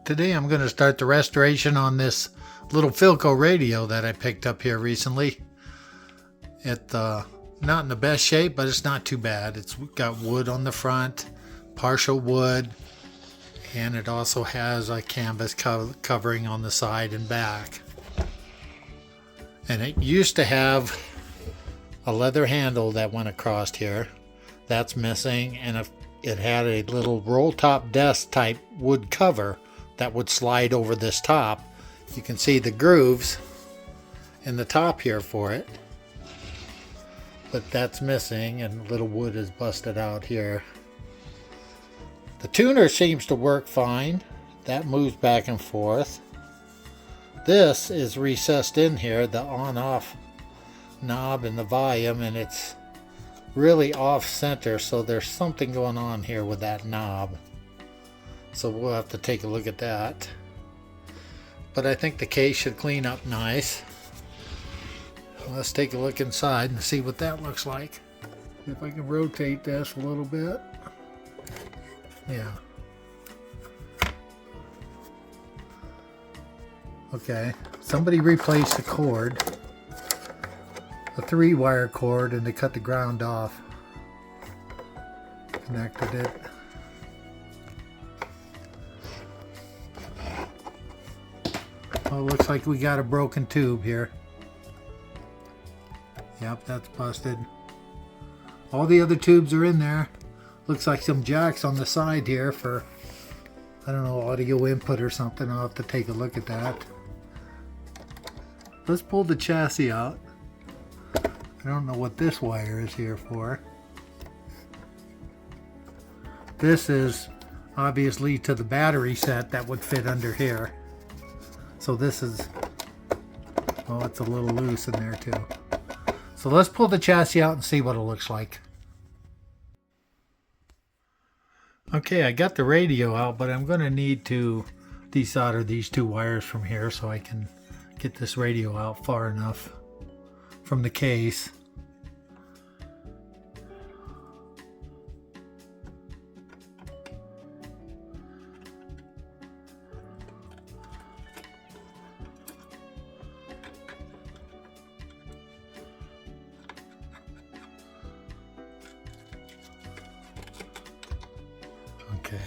Today I'm going to start the restoration on this little Philco radio that I picked up here recently. It's not in the best shape, but it's not too bad. It's got wood on the front, partial wood, and it also has a canvas covering on the side and back. And it used to have a leather handle that went across here. That's missing, and it had a little roll top desk type wood cover that would slide over this top. You can see the grooves in the top here for it, but that's missing, and a little wood is busted out here. The tuner seems to work fine. That moves back and forth. This is recessed in here, the on-off knob and the volume, and it's really off center, so there's something going on here with that knob. So we'll have to take a look at that. But I think the case should clean up nice. Let's take a look inside and see what that looks like. If I can rotate this a little bit. Yeah. Okay, somebody replaced the cord. A 3-wire cord, and they cut the ground off. Connected it. Well, it looks like we got a broken tube here. Yep, that's busted. All the other tubes are in there. Looks like some jacks on the side here for, I don't know, audio input or something. I'll have to take a look at that. Let's pull the chassis out. I don't know what this wire is here for. This is obviously to the battery set that would fit under here. So this is, well, it's a little loose in there too. So let's pull the chassis out and see what it looks like. Okay, I got the radio out, but I'm going to need to desolder these 2 wires from here so I can get this radio out far enough from the case. Okay.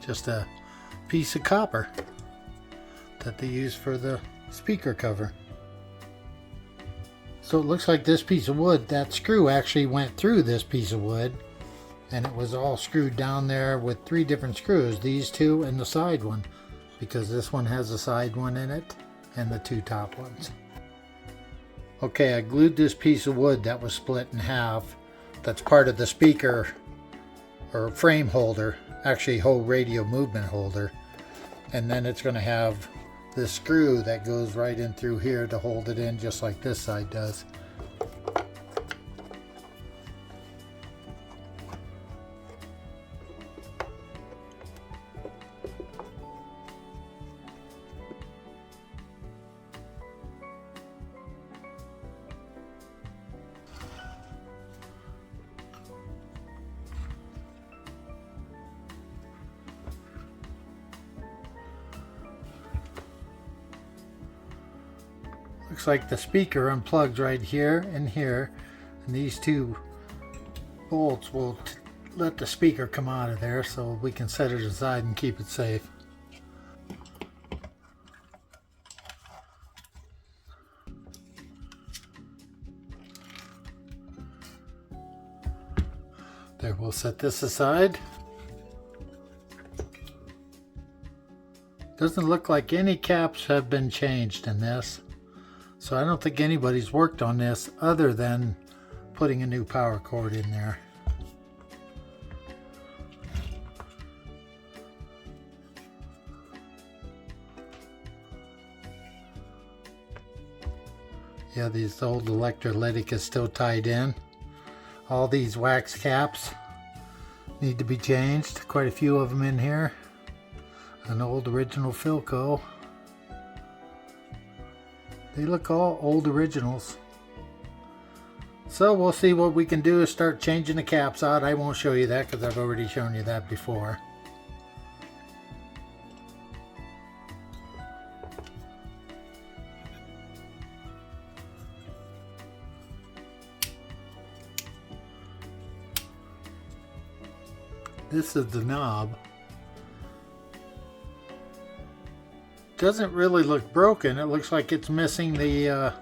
Just a piece of copper that they use for the speaker cover. So it looks like this piece of wood, that screw actually went through this piece of wood, and it was all screwed down there with 3 different screws, these 2 and the side one, because this one has a side one in it and the 2 top ones. Okay, I glued this piece of wood that was split in half. That's part of the speaker or frame holder, actually whole radio movement holder, and then it's going to have this screw that goes right in through here to hold it in, just like this side does. Looks like the speaker unplugs right here and here, and these 2 bolts will let the speaker come out of there so we can set it aside and keep it safe. There, we'll set this aside. Doesn't look like any caps have been changed in this. So I don't think anybody's worked on this other than putting a new power cord in there. Yeah, these old electrolytic is still tied in. All these wax caps need to be changed. Quite a few of them in here. An old original Philco. They look all old originals. So we'll see what we can do is start changing the caps out. I won't show you that because I've already shown you that before. This is the knob. Doesn't really look broken. It looks like it's missing the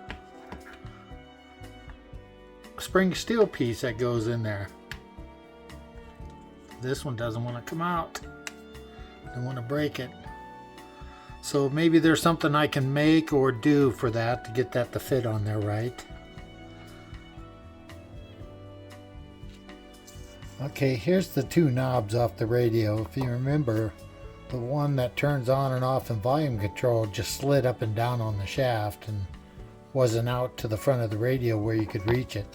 spring steel piece that goes in there. This one doesn't want to come out. Don't want to break it. So maybe there's something I can make or do for that to get that to fit on there right. Okay, here's the two knobs off the radio. If you remember, the one that turns on and off in volume control just slid up and down on the shaft and wasn't out to the front of the radio where you could reach it.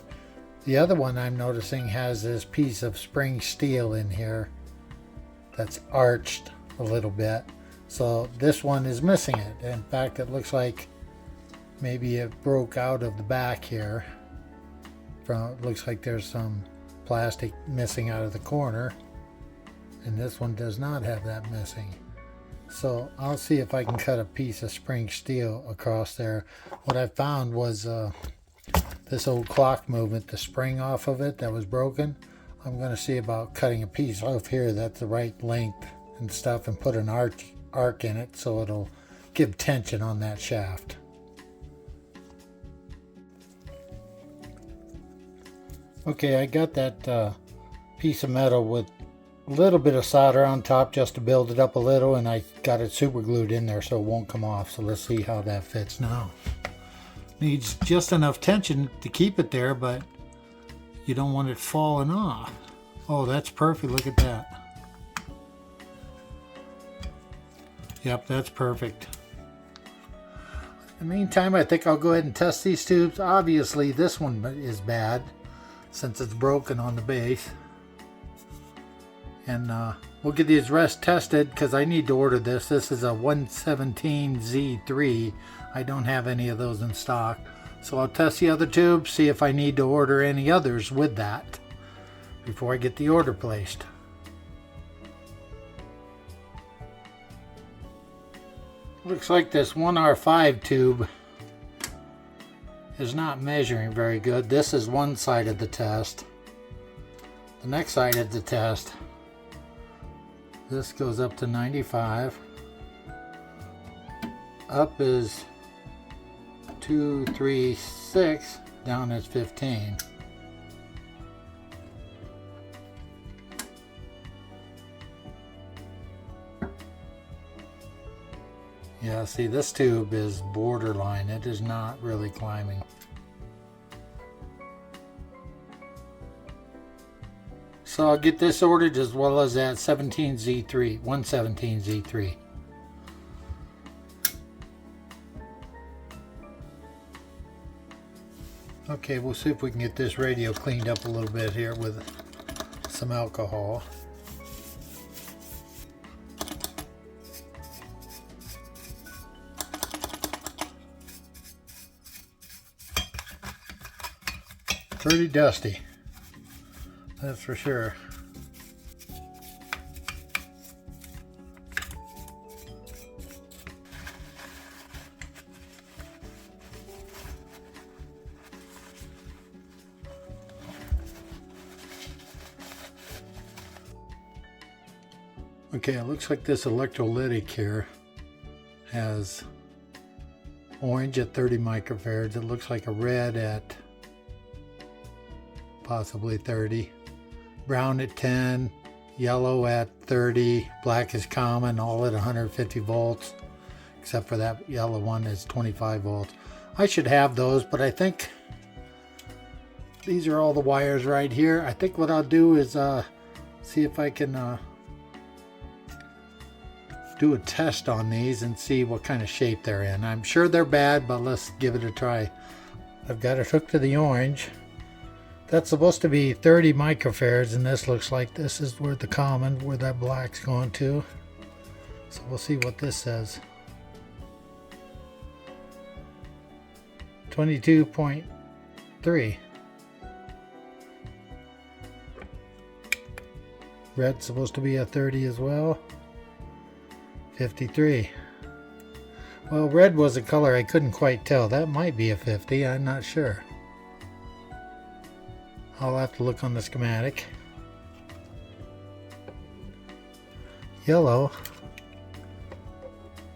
The other one I'm noticing has this piece of spring steel in here that's arched a little bit. So this one is missing it. In fact, it looks like maybe it broke out of the back here. It looks like there's some plastic missing out of the corner, and this one does not have that missing. So I'll see if I can cut a piece of spring steel across there. What I found was this old clock movement, the spring off of it that was broken. I'm going to see about cutting a piece off here that's the right length and stuff, and put an arc in it so it'll give tension on that shaft. Okay, I got that piece of metal with a little bit of solder on top just to build it up a little, and I got it super glued in there so it won't come off. So let's see how that fits now. Needs just enough tension to keep it there, but you don't want it falling off. Oh, that's perfect. Look at that. Yep, that's perfect. In the meantime, I think I'll go ahead and test these tubes. Obviously, this one is bad since it's broken on the base. And we'll get these rest tested because I need to order this. This is a 117Z3. I don't have any of those in stock. So I'll test the other tubes, see if I need to order any others with that before I get the order placed. Looks like this 1R5 tube is not measuring very good. This is one side of the test. The next side of the test, this goes up to 95. Up is 2, 3, 6. Down is 15. Yeah, see, this tube is borderline. It is not really climbing. So I'll get this ordered as well as that 17Z3, 117Z3. Okay, we'll see if we can get this radio cleaned up a little bit here with some alcohol. Pretty dusty, that's for sure. Okay, it looks like this electrolytic here has orange at 30 microfarads. It looks like a red at possibly 30, brown at 10, yellow at 30, black is common, all at 150 volts, except for that yellow one is 25 volts. I should have those, but I think these are all the wires right here. I think what I'll do is see if I can do a test on these and see what kind of shape they're in. I'm sure they're bad, but let's give it a try. I've got it hooked to the orange. That's supposed to be 30 microfarads, and this looks like this is where the common, where that black's going to. So we'll see what this says. 22.3. Red's supposed to be a 30 as well. 53. Well, red was a color I couldn't quite tell. That might be a 50, I'm not sure. I'll have to look on the schematic. Yellow.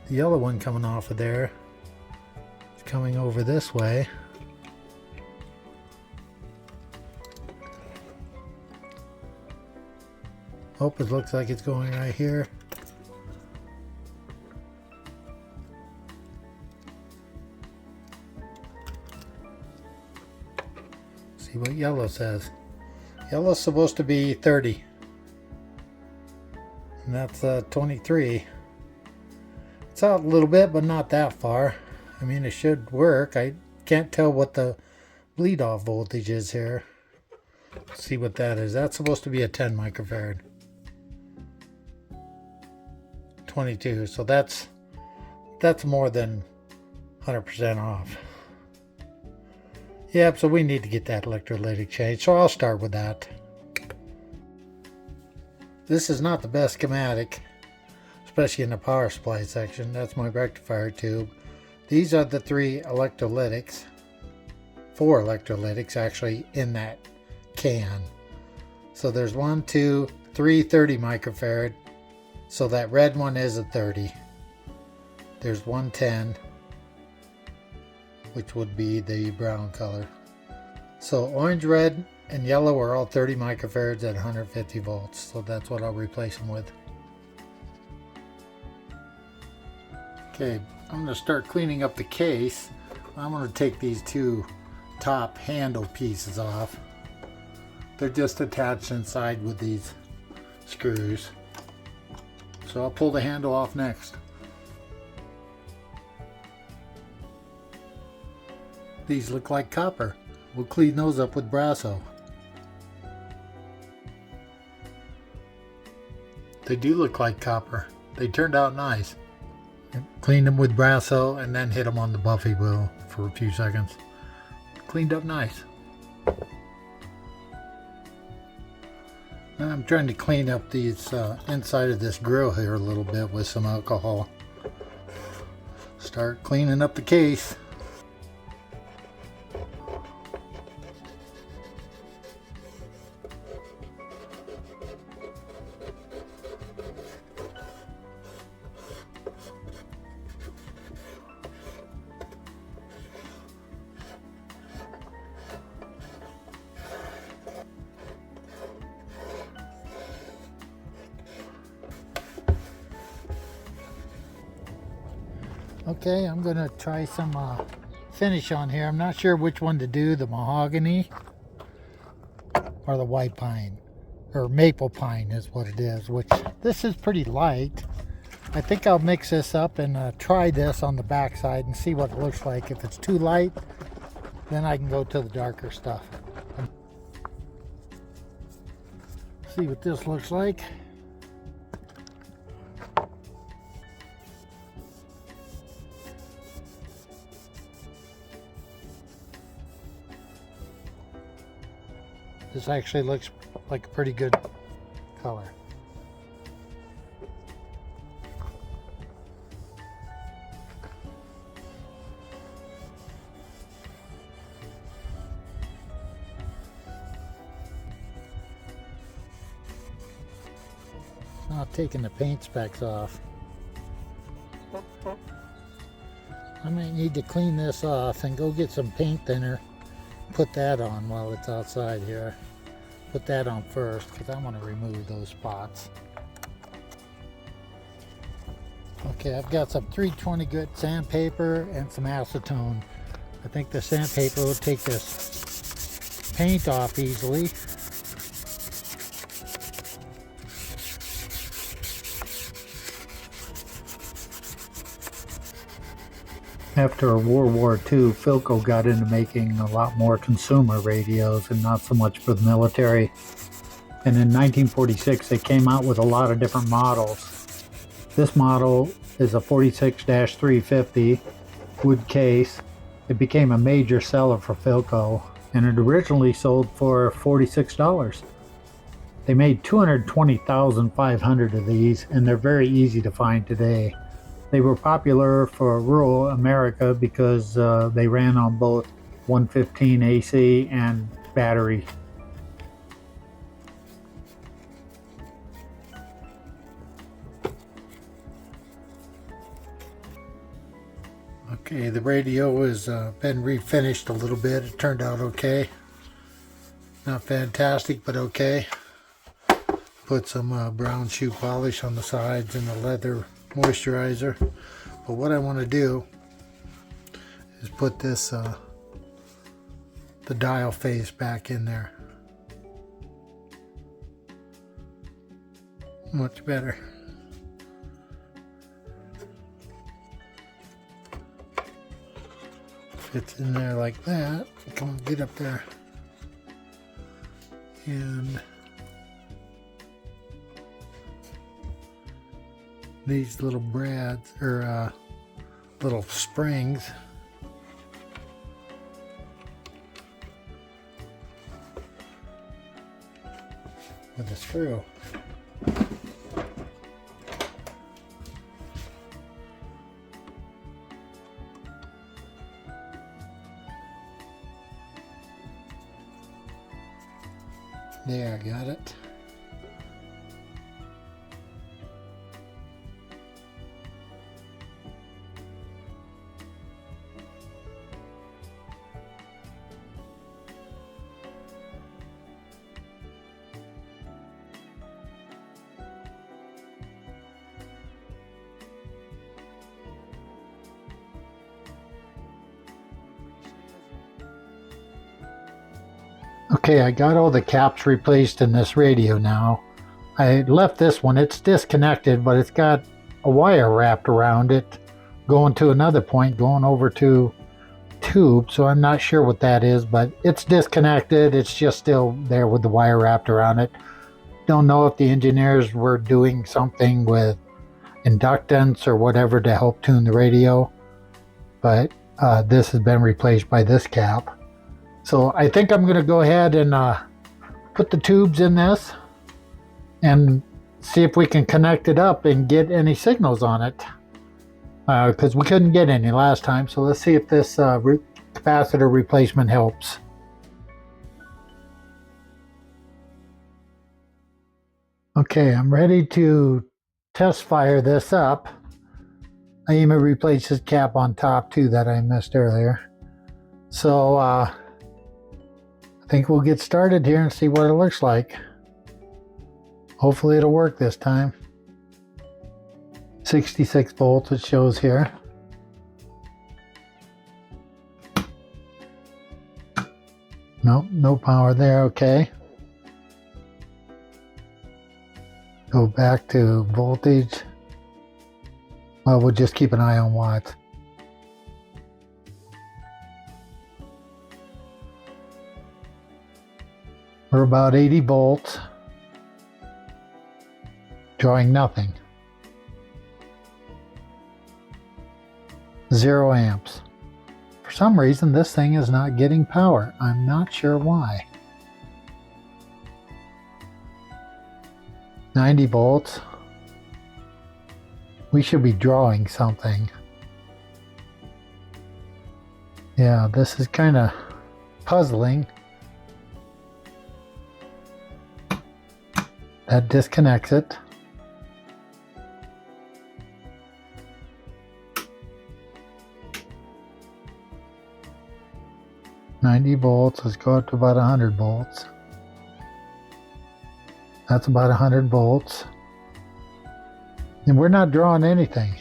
The yellow one coming off of there. It's coming over this way. Oh, it looks like it's going right here. See what yellow says. Yellow's supposed to be 30. And that's 23. It's out a little bit, but not that far. I mean, it should work. I can't tell what the bleed off voltage is here. Let's see what that is. That's supposed to be a 10 microfarad. 22. So that's more than 100% off. Yep, so we need to get that electrolytic changed. So I'll start with that. This is not the best schematic, especially in the power supply section. That's my rectifier tube. These are the 3 electrolytics, 4 electrolytics actually in that can. So there's 1, 2, 3 30 microfarad. So that red one is a 30. There's 110, which would be the brown color. So orange, red, and yellow are all 30 microfarads at 150 volts. So that's what I'll replace them with. Okay, I'm going to start cleaning up the case. I'm going to take these 2 top handle pieces off. They're just attached inside with these screws. So I'll pull the handle off next. These look like copper. We'll clean those up with Brasso. They do look like copper. They turned out nice. Cleaned them with Brasso and then hit them on the Buffy wheel for a few seconds. Cleaned up nice. I'm trying to clean up these inside of this grill here a little bit with some alcohol. Start cleaning up the case. Okay, I'm going to try some finish on here. I'm not sure which one to do, the mahogany or the white pine, or maple pine is what it is, which this is pretty light. I think I'll mix this up and try this on the back side and see what it looks like. If it's too light, then I can go to the darker stuff. See what this looks like. This actually looks like a pretty good color. Not taking the paint specks off. I might need to clean this off and go get some paint thinner. Put that on while it's outside here. Put that on first because I want to remove those spots. Okay, I've got some 320 grit sandpaper and some acetone. I think the sandpaper will take this paint off easily. After World War II, Philco got into making a lot more consumer radios and not so much for the military. And in 1946, they came out with a lot of different models. This model is a 46-350 wood case. It became a major seller for Philco, and it originally sold for $46. They made 220,500 of these, and they're very easy to find today. They were popular for rural America because they ran on both 115 AC and battery. Okay, the radio has been refinished a little bit. It turned out okay. Not fantastic, but okay. Put some brown shoe polish on the sides and the leather moisturizer. But what I want to do is put this the dial face back in there. Much better. Fits in there like that. Come on, get up there. And these little brads or little springs with a screw. There, I got it. Okay, I got all the caps replaced in this radio now. I left this one, it's disconnected, but it's got a wire wrapped around it going to another point, going over to tube, so I'm not sure what that is, but it's disconnected. It's just still there with the wire wrapped around it. Don't know if the engineers were doing something with inductance or whatever to help tune the radio, but this has been replaced by this cap. So I think I'm going to go ahead and put the tubes in this and see if we can connect it up and get any signals on it, because we couldn't get any last time. So let's see if this capacitor replacement helps. Okay, I'm ready to test fire this up. I even replaced this cap on top too that I missed earlier. So I think we'll get started here and see what it looks like. Hopefully it'll work this time. 66 volts it shows here. Nope, no power there, okay. Go back to voltage. Well, we'll just keep an eye on watts. We're about 80 volts, drawing nothing. 0 amps. For some reason, this thing is not getting power. I'm not sure why. 90 volts. We should be drawing something. Yeah, this is kind of puzzling. That disconnects it. $90 volts. Let's go up to about 100 volts. That's about 100 volts. And we're not drawing anything.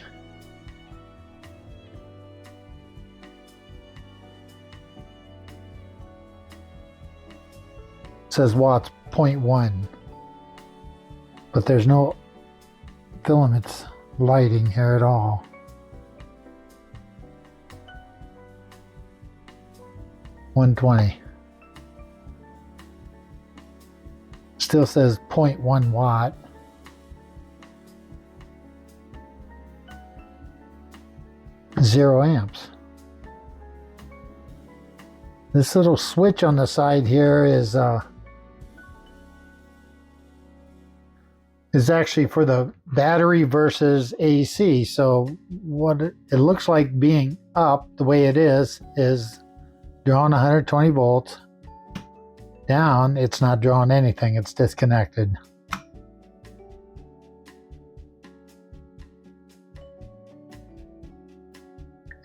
It says watts 0.1. But there's no filaments lighting here at all. 120. Still says 0.1 watt. Zero amps. This little switch on the side here is actually for the battery versus AC. So what it looks like being up the way it is drawing 120 volts. Down, it's not drawing anything, it's disconnected.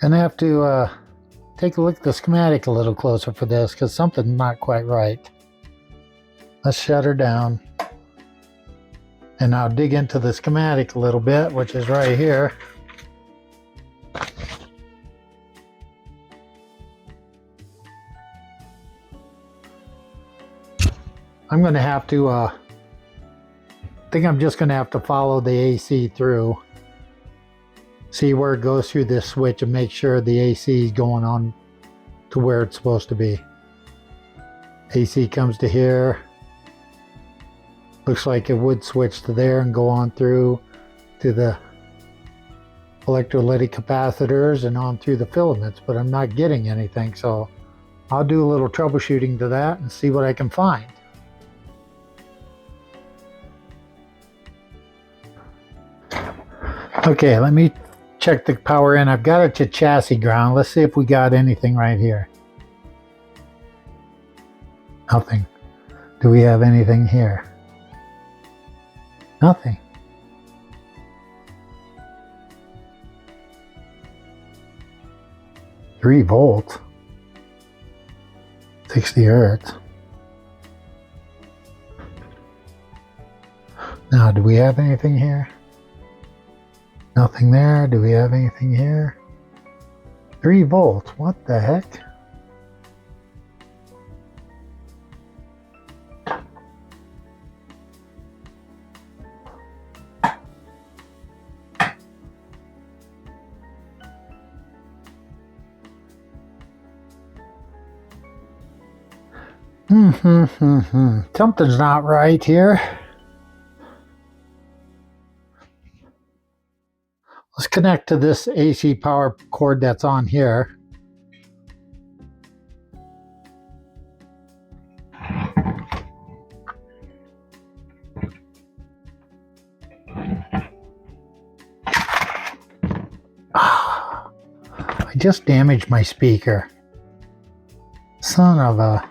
And I have to take a look at the schematic a little closer for this because something's not quite right. Let's shut her down. And I'll dig into the schematic a little bit, which is right here. I'm going to have to, I think I'm just going to have to follow the AC through. See where it goes through this switch and make sure the AC is going on to where it's supposed to be. AC comes to here. Looks like it would switch to there and go on through to the electrolytic capacitors and on through the filaments, but I'm not getting anything, so I'll do a little troubleshooting to that and see what I can find. Okay, let me check the power in. I've got it to chassis ground. Let's see if we got anything right here. Nothing. Do we have anything here? Nothing. Three volts. 60 hertz. Now, do we have anything here? Nothing there. Do we have anything here? 3 volts. What the heck? Something's not right here. Let's connect to this AC power cord that's on here. I just damaged my speaker. Son of a...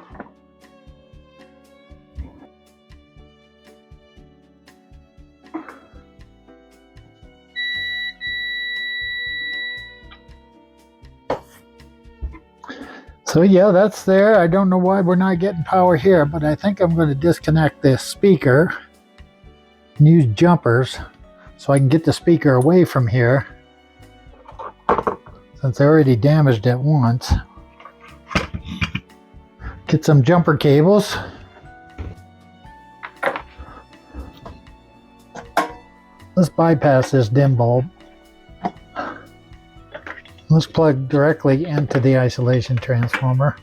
So yeah, that's there. I don't know why we're not getting power here, but I think I'm going to disconnect this speaker and use jumpers so I can get the speaker away from here, since I already damaged it once. Get some jumper cables. Let's bypass this dim bulb. Let's plug directly into the isolation transformer.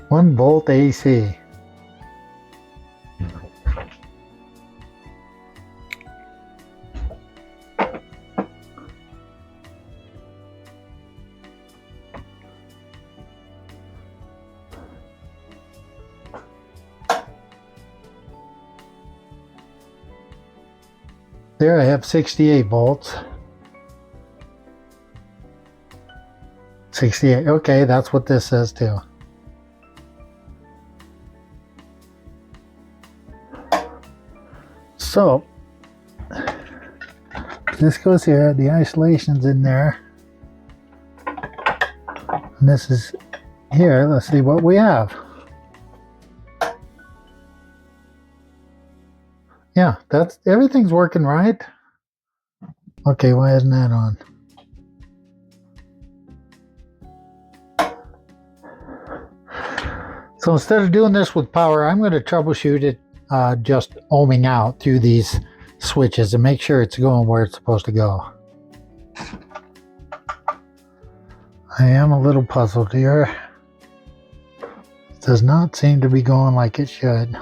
One volt AC. There I have 68 volts. 68, okay, that's what this says too. So, this goes here, the isolation's in there. And this is here, let's see what we have. Yeah, that's everything's working right. Okay, why isn't that on? So instead of doing this with power, I'm going to troubleshoot it just ohming out through these switches and make sure it's going where it's supposed to go. I am a little puzzled here. It does not seem to be going like it should.